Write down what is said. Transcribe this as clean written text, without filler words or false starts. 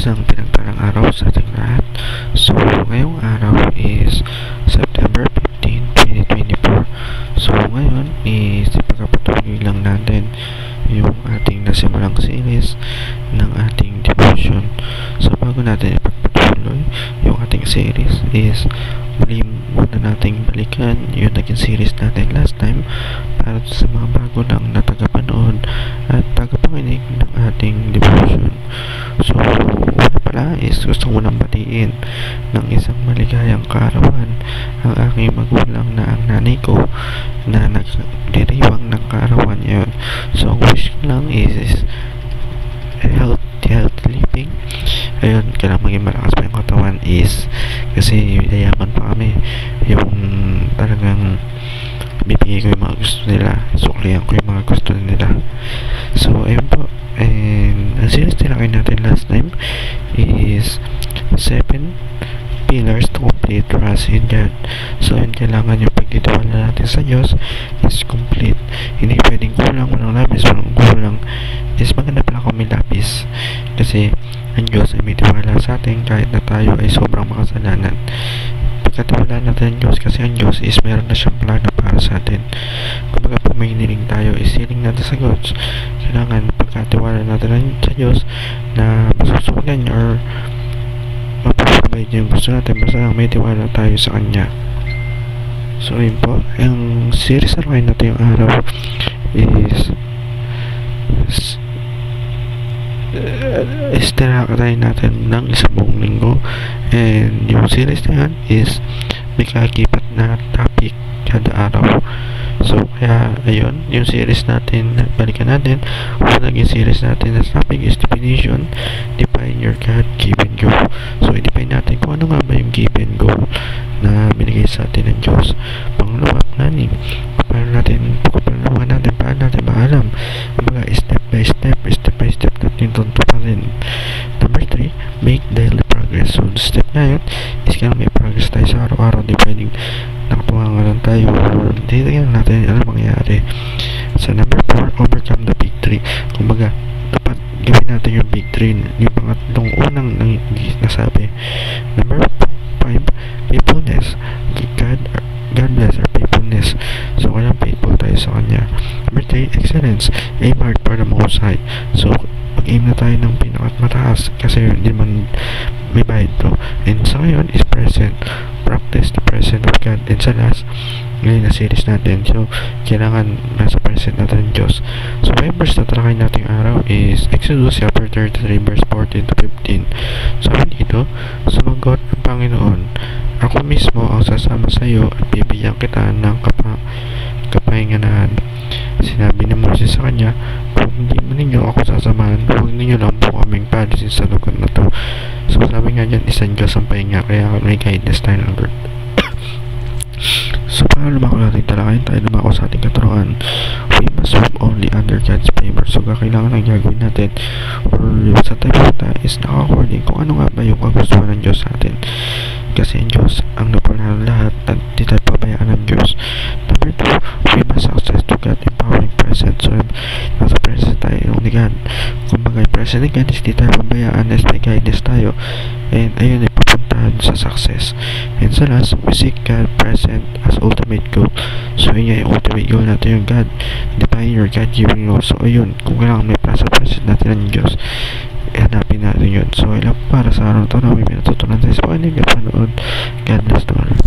Isang pinagpalang araw sa ating lahat. So, ngayong araw is September 15, 2024. So, ngayon is ipagpapatuloy lang natin yung ating nasimulang series ng ating devotion. So, bago natin ipagpatuloy yung ating series is muli muna nating balikan yung naging series natin last time para sa mga bago lang na tagapanood at tagapakinig ng ating devotion. So, una pala is gusto ko nang batiin ng isang maligayang kaarawan ang aking magulang na ang nanay ko na nagdiriwang ng kaarawan yun. So, ang wish ko lang is healthy living. Ayun, kailangan maging malakas pa yung katawan is kasi yayaman pa kami. Yung talagang bibigay ko yung mga gusto nila, suklihan ko yung mga gusto nila. So, ayun po. And ang series tinakay natin last time is 7 pillars to complete trust in God. So, yun, kailangan yung pagtitiwala natin sa Diyos is complete. Hindi pwedeng kulang, walang labis, walang kulang. Is maganda pala kung may labis. Kasi, ang Diyos ay may tiwala sa atin kahit na tayo ay sobrang makasalanan. Pagkatiwala natin ang Diyos kasi ang Diyos is meron na siyang plano para sa atin. Kumbaga pag may hiniling tayo is hiling natin sa Diyos. Kailangan pagkatiwala natin sa Diyos na masusugan niya or mapapabay niya yung gusto natin basta may tiwala tayo sa Kanya. So yun po, ang series na rin natin yung araw is tinakatay natin ng isang buong linggo, and yung series na yan is may kakipat na topic kada araw. So kaya ayun, yung series natin balikan natin. Kung naging series natin na topic is definition, define your God-given goal. So i-define natin kung ano nga ba yung given goal na binigay sa atin ng Diyos. Pangalawa, planning. Paano natin maalam. Kumbaga step by step natin tuntuparin. Number 3, make daily progress. So step na yun is kaya may progress tayo sa araw-araw. Di pwedeng nakatunga nga lang tayo or hindi lang natin ano mangyayari. So number 4, overcome the big 3. Kumbaga dapat gawin natin yung big 3, yung pangatlong unang nasabi. Number 5, faithfulness. God bless our faithfulness. So kailangan faithful tayo sa Kanya. Number 3, excellence. Aim hard for the most high. So mag-aim na tayo ng pinakamataas kasi hindi man may bayad to. And sa ngayon is present. Practice the present of God. And sa last, ngayon na series natin. So, kailangan nasa present natin ng Diyos. So, may verse na talakay natin yung araw is Exodus chapter 33 verse 14 to 15. So, dito, sumagot ang Panginoon, ako mismo ang sasama sa iyo at bibigyan kita ng kapahinganan. Sinabi ni Moses sa kanya, kung hindi mo ninyo ako sasamahan, huwag ninyo lang po kaming palisin sa lugar na to. So sabi nga dyan, isang Diyos ang pahinga, kaya may guidance tayo ng Lord. So para lumako natin talakayin tayo lumako sa ating katuruan, we must hope only under God's favor. So kailangan ang gagawin natin or sa tayo is naka-according kung ano nga ba yung kagustuhan ng Diyos sa atin. Kasi ang Diyos ang napala ng lahat at di tayo pabayaan ng Diyos. Number 2, we must access to God empowering presence. So nasa presence tayo yung ni God. Kumbaga presence ni God is di tayo pabayaan as may guidance tayo, and ayun ay papuntahan sa success. And sa last, we seek God present as ultimate goal. So yun yung ultimate goal natin, yung God. Define your God-given goal. So ayun, kung kailangan may present natin ng Diyos, hanapin natin yun. So ilang para sa araw na ito na may natutunan tayo sa pakinig at panood. God bless the world.